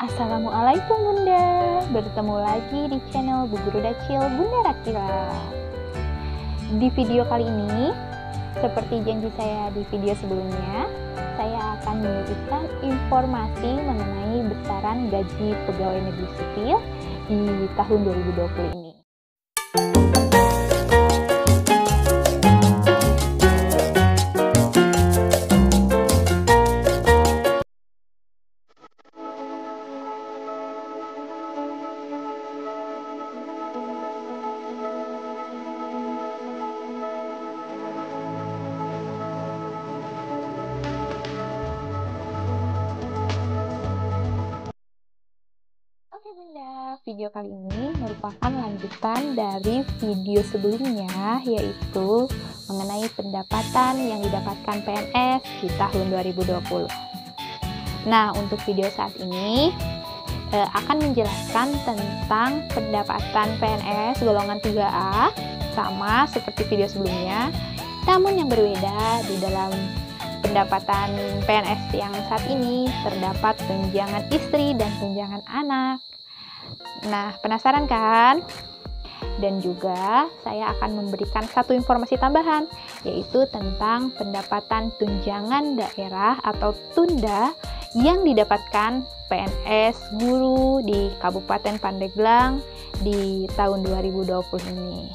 Assalamualaikum Bunda, bertemu lagi di channel Bu Guru Dacil Bunda Rakila. Di video kali ini, seperti janji saya di video sebelumnya, saya akan memberikan informasi mengenai besaran gaji pegawai negeri sipil di tahun 2020 ini. Oke Bunda, video kali ini merupakan lanjutan dari video sebelumnya, yaitu mengenai pendapatan yang didapatkan PNS di tahun 2020. Nah, untuk video saat ini akan menjelaskan tentang pendapatan PNS golongan 3A, sama seperti video sebelumnya, namun yang berbeda di dalam pendapatan PNS yang saat ini terdapat tunjangan istri dan tunjangan anak. Nah, penasaran kan? Dan juga saya akan memberikan satu informasi tambahan, yaitu tentang pendapatan tunjangan daerah atau tunda yang didapatkan PNS guru di Kabupaten Pandeglang di tahun 2020 ini.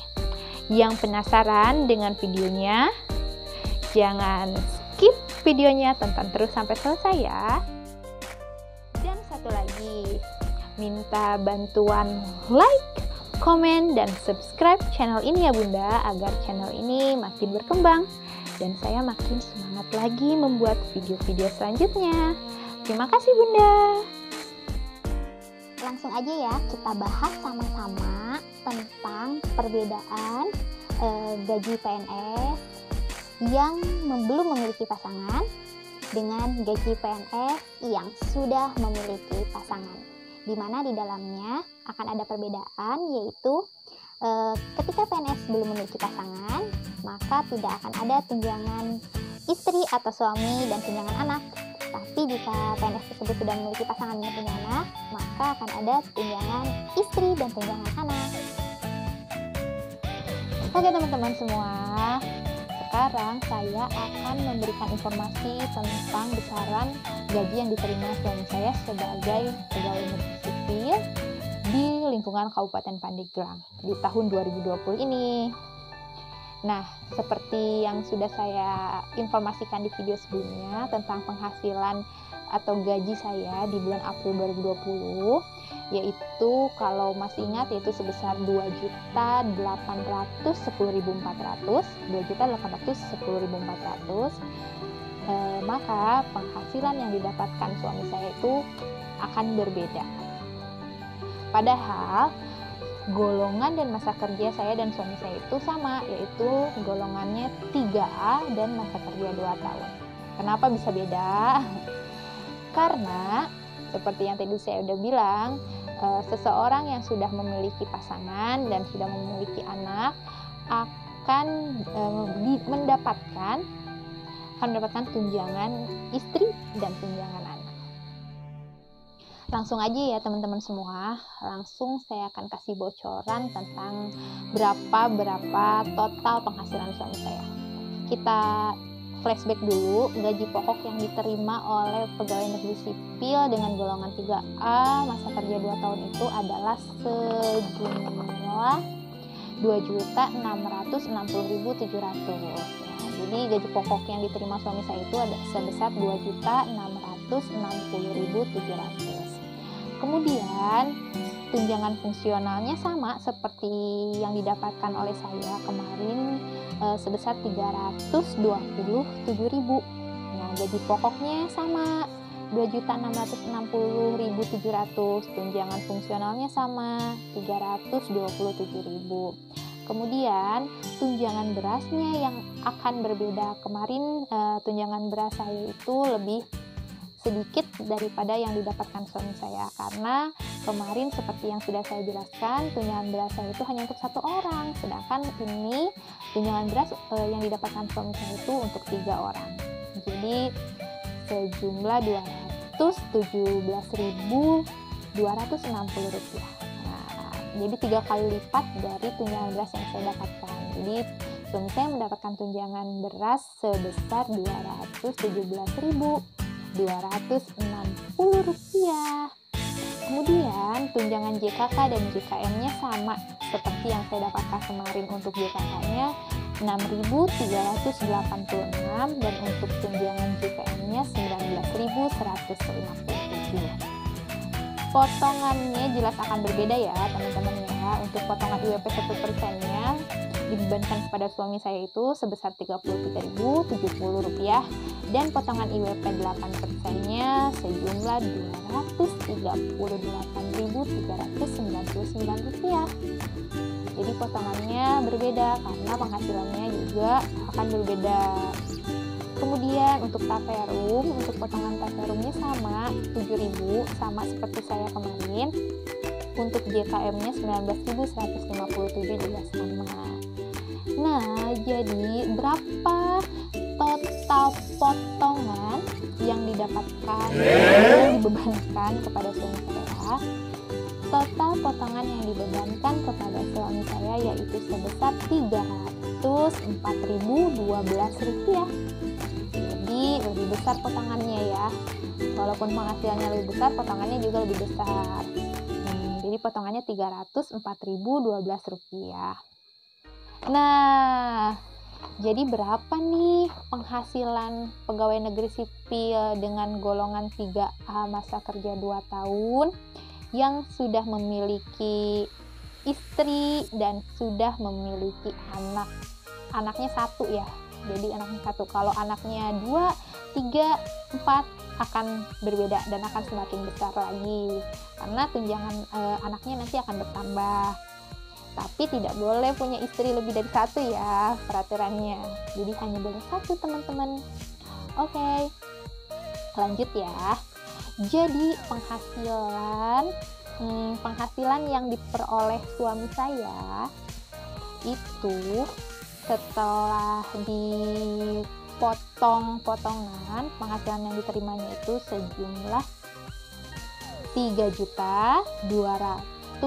Yang penasaran dengan videonya, jangan skip videonya, tonton terus sampai selesai ya. Dan satu lagi, minta bantuan like, komen, dan subscribe channel ini ya Bunda, agar channel ini makin berkembang dan saya makin semangat lagi membuat video-video selanjutnya. Terima kasih Bunda. Langsung aja ya, kita bahas sama-sama tentang perbedaan gaji PNS yang belum memiliki pasangan dengan gaji PNS yang sudah memiliki pasangan, di mana di dalamnya akan ada perbedaan, yaitu ketika PNS belum memiliki pasangan, maka tidak akan ada tunjangan istri atau suami dan tunjangan anak. Tapi jika PNS tersebut sudah memiliki pasangan dan tunjangan anak, maka akan ada tunjangan istri dan tunjangan anak. Oke teman-teman semua, sekarang saya akan memberikan informasi tentang besaran gaji yang diterima suami saya sebagai pegawai negeri sipil di lingkungan Kabupaten Pandeglang di tahun 2020 ini. Nah, seperti yang sudah saya informasikan di video sebelumnya tentang penghasilan atau gaji saya di bulan April 2020, yaitu kalau masih ingat, yaitu sebesar 2.810.400, maka penghasilan yang didapatkan suami saya itu akan berbeda. Padahal golongan dan masa kerja saya dan suami saya itu sama, yaitu golongannya 3A dan masa kerja 2 tahun. Kenapa bisa beda? Karena seperti yang tadi saya udah bilang, seseorang yang sudah memiliki pasangan dan sudah memiliki anak akan mendapatkan tunjangan istri dan tunjangan anak. Langsung aja ya teman-teman semua, langsung saya akan kasih bocoran tentang berapa total penghasilan suami saya. Kita flashback dulu, gaji pokok yang diterima oleh pegawai negeri sipil dengan golongan 3A masa kerja 2 tahun itu adalah sejumlah 2.660.700. Nah, jadi gaji pokok yang diterima suami saya itu ada sebesar 2.660.700. Kemudian tunjangan fungsionalnya sama seperti yang didapatkan oleh saya kemarin, sebesar 327.000. Nah, gaji pokoknya sama 2.660.700, tunjangan fungsionalnya sama 327.000. Kemudian tunjangan berasnya yang akan berbeda. Kemarin tunjangan beras saya itu lebih sedikit daripada yang didapatkan suami saya, karena kemarin seperti yang sudah saya jelaskan, tunjangan beras saya itu hanya untuk 1 orang, sedangkan ini tunjangan beras yang didapatkan suami saya itu untuk 3 orang, jadi sejumlah Rp217.260. Nah, jadi 3 kali lipat dari tunjangan beras yang saya dapatkan. Jadi suami saya mendapatkan tunjangan beras sebesar Rp217.260. Kemudian tunjangan JKK dan JKM-nya sama seperti yang saya dapatkan kemarin. Untuk JKK-nya Rp6.386 dan untuk tunjangan JKM-nya Rp19.157. Potongannya jelas akan berbeda ya teman-teman ya. Untuk potongan IWP 1%-nya dibebankan kepada suami saya itu sebesar Rp33.070 dan potongan IWP 8%-nya sejumlah Rp238.399. Jadi potongannya berbeda karena penghasilannya juga akan berbeda. Kemudian untuk taperum, untuk potongan taperumnya sama Rp7.000, sama seperti saya kemarin. Untuk JKM-nya Rp19.157 juga sama. Nah, jadi berapa total potongan yang didapatkan, yang dibebankan kepada suami saya? Total potongan yang dibebankan kepada suami saya yaitu sebesar Rp304.012. Jadi lebih besar potongannya ya. Walaupun penghasilannya lebih besar, potongannya juga lebih besar. Jadi potongannya Rp304.012. Nah, jadi berapa nih penghasilan pegawai negeri sipil dengan golongan 3A masa kerja 2 tahun yang sudah memiliki istri dan sudah memiliki anak? Anaknya 1 ya. Jadi anaknya 1. Kalau anaknya 2, 3, 4 akan berbeda dan akan semakin besar lagi karena tunjangan anaknya nanti akan bertambah. Tapi tidak boleh punya istri lebih dari 1 ya peraturannya. Jadi hanya boleh 1 teman-teman. Oke, lanjut ya. Jadi penghasilan yang diperoleh suami saya itu setelah dipotong potongan, penghasilan yang diterimanya itu sejumlah Rp3.245.800.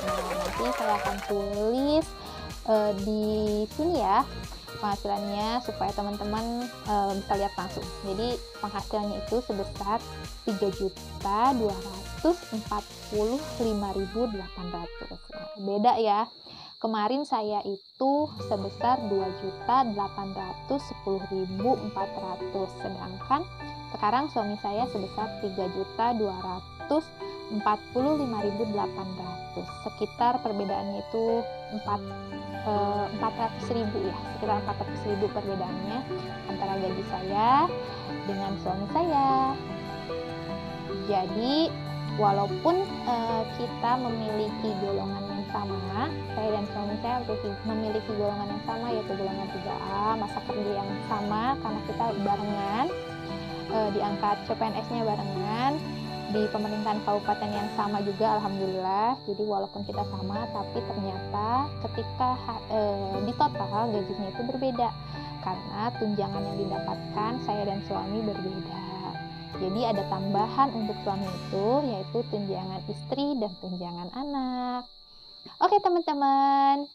Nah, nanti saya akan tulis di sini ya penghasilannya supaya teman-teman bisa lihat langsung. Jadi penghasilannya itu sebesar Rp3.245.800. Beda ya. Kemarin saya itu sebesar Rp2.810.400, sedangkan sekarang suami saya sebesar Rp3.245.800. Sekitar perbedaannya itu 400.000 ya, sekitar 400.000 perbedaannya antara gaji saya dengan suami saya. Jadi walaupun kita memiliki golongan yang sama, saya dan suami saya memiliki golongan yang sama yaitu golongan 3A, masa kerja yang sama karena kita barengan, diangkat CPNS-nya barengan, di pemerintahan kabupaten yang sama juga alhamdulillah. Jadi walaupun kita sama tapi ternyata ketika di total gajinya itu berbeda karena tunjangan yang didapatkan saya dan suami berbeda. Jadi ada tambahan untuk suami itu yaitu tunjangan istri dan tunjangan anak. Oke teman-teman,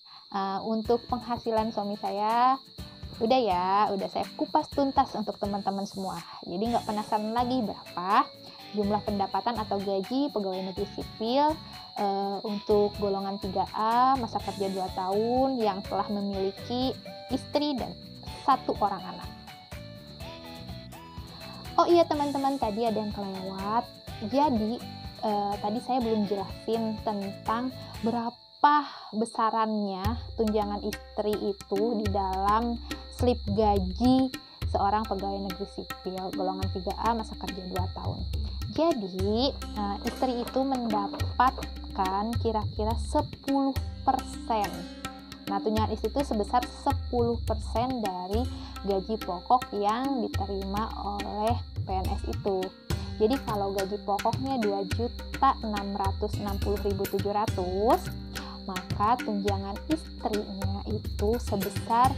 untuk penghasilan suami saya udah ya, udah saya kupas tuntas untuk teman-teman semua. Jadi nggak penasaran lagi berapa jumlah pendapatan atau gaji pegawai negeri sipil untuk golongan 3A masa kerja 2 tahun yang telah memiliki istri dan 1 orang anak. Oh iya teman-teman, tadi ada yang kelewat. Jadi tadi saya belum jelasin tentang berapa besarannya tunjangan istri itu di dalam slip gaji seorang pegawai negeri sipil golongan 3A masa kerja 2 tahun. Jadi istri itu mendapatkan kira-kira 10%. Nah, tunjangan istri itu sebesar 10% dari gaji pokok yang diterima oleh PNS itu. Jadi kalau gaji pokoknya Rp2.660.700, maka tunjangan istrinya itu sebesar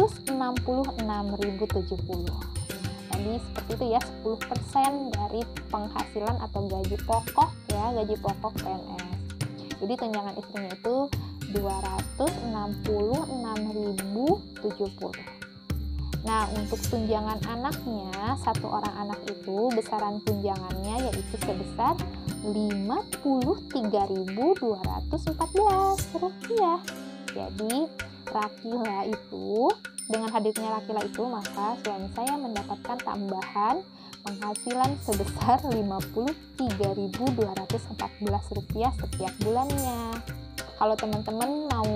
266.070. Jadi seperti itu ya, 10% dari penghasilan atau gaji pokok ya, gaji pokok PNS. Jadi tunjangan istrinya itu 266.070. Nah, untuk tunjangan anaknya, satu orang anak itu besaran tunjangannya yaitu sebesar Rp53.214. Jadi, Rakila itu, dengan hadirnya Rakila itu, maka suami saya mendapatkan tambahan penghasilan sebesar Rp53.214 setiap bulannya. Kalau teman-teman mau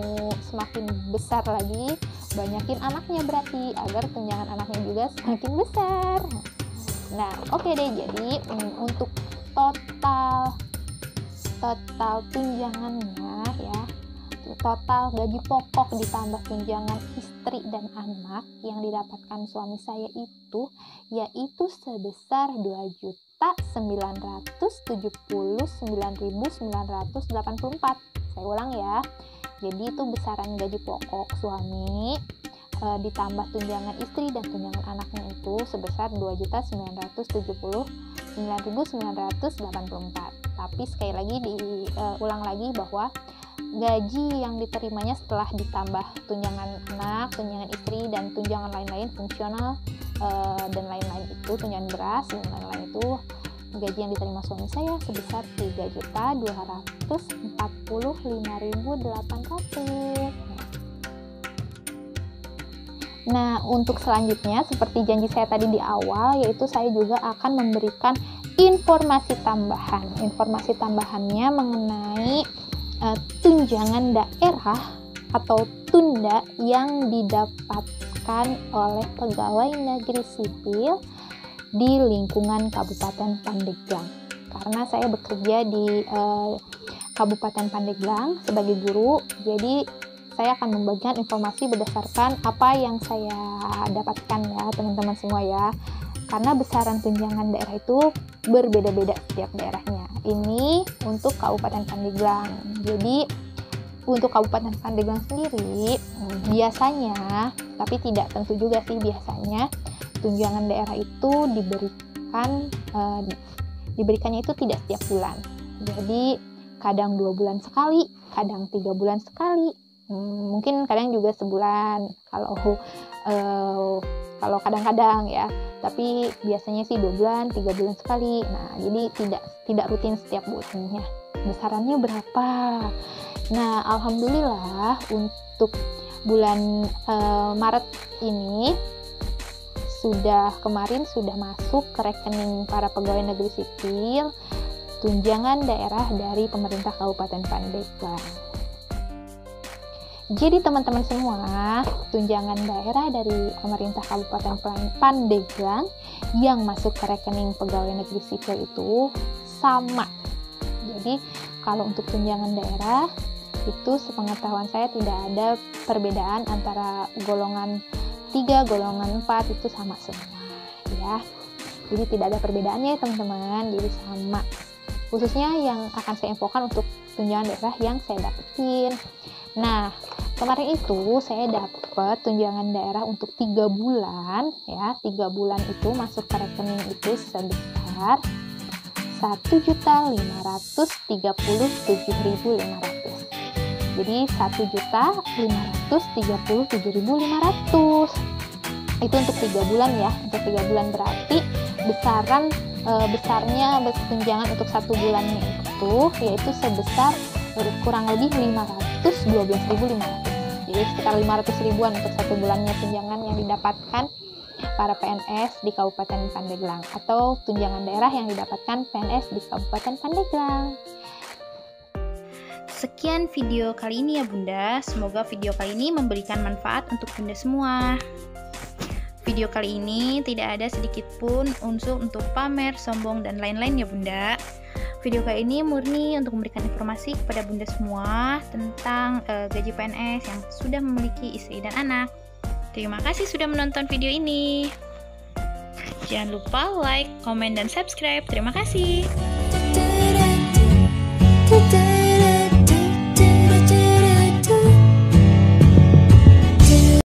semakin besar lagi, banyakin anaknya berarti, agar tunjangan anaknya juga semakin besar. Nah, oke deh, jadi untuk total tunjangannya ya, total gaji pokok ditambah tunjangan istri dan anak yang didapatkan suami saya itu, yaitu sebesar Rp2.979.984. Saya ulang ya, jadi itu besaran gaji pokok suami ditambah tunjangan istri dan tunjangan anaknya itu sebesar Rp2.979.984. Tapi sekali lagi diulang lagi bahwa gaji yang diterimanya setelah ditambah tunjangan anak, tunjangan istri, dan tunjangan lain-lain fungsional dan lain-lain itu, tunjangan beras dan lain-lain itu, gaji yang diterima suami saya sebesar Rp3.245.800. Nah, untuk selanjutnya seperti janji saya tadi di awal, yaitu saya juga akan memberikan informasi tambahan. Informasi tambahannya mengenai tunjangan daerah atau tunda yang didapatkan oleh pegawai negeri sipil di lingkungan Kabupaten Pandeglang. Karena saya bekerja di Kabupaten Pandeglang sebagai guru, jadi saya akan membagikan informasi berdasarkan apa yang saya dapatkan ya teman-teman semua ya. Karena besaran tunjangan daerah itu berbeda-beda setiap daerahnya. Ini untuk Kabupaten Pandeglang. Jadi untuk Kabupaten Pandeglang sendiri biasanya, tapi tidak tentu juga sih, biasanya tunjangan daerah itu diberikannya itu tidak setiap bulan. Jadi kadang 2 bulan sekali, kadang 3 bulan sekali, mungkin kadang juga sebulan kalau kadang-kadang ya. Tapi biasanya sih 2 bulan, 3 bulan sekali. Nah, jadi tidak rutin setiap bulannya. Besarannya berapa? Nah, alhamdulillah untuk bulan Maret ini kemarin sudah masuk ke rekening para pegawai negeri sipil tunjangan daerah dari pemerintah Kabupaten Pandeglang. Jadi teman-teman semua, tunjangan daerah dari pemerintah Kabupaten Pandeglang yang masuk ke rekening pegawai negeri sipil itu sama. Jadi kalau untuk tunjangan daerah itu sepengetahuan saya tidak ada perbedaan antara golongan 3, golongan 4 itu sama semua ya. Jadi tidak ada perbedaannya teman-teman, jadi sama. Khususnya yang akan saya infokan untuk tunjangan daerah yang saya dapetin. Nah, kemarin itu saya dapat tunjangan daerah untuk 3 bulan ya. 3 bulan itu masuk ke rekening itu sebesar Rp1.537.500. Jadi 1.537.500 itu untuk 3 bulan ya. Untuk 3 bulan berarti besarnya tunjangan untuk 1 bulannya itu yaitu sebesar kurang lebih 512.500. Jadi sekitar 500 ribuan untuk 1 bulannya tunjangan yang didapatkan para PNS di Kabupaten Pandeglang atau tunjangan daerah yang didapatkan PNS di Kabupaten Pandeglang. Sekian video kali ini ya Bunda, semoga video kali ini memberikan manfaat untuk Bunda semua. Video kali ini tidak ada sedikit pun unsur untuk pamer, sombong, dan lain-lain ya Bunda. Video kali ini murni untuk memberikan informasi kepada Bunda semua tentang gaji PNS yang sudah memiliki istri dan anak. Terima kasih sudah menonton video ini. Jangan lupa like, komen, dan subscribe. Terima kasih.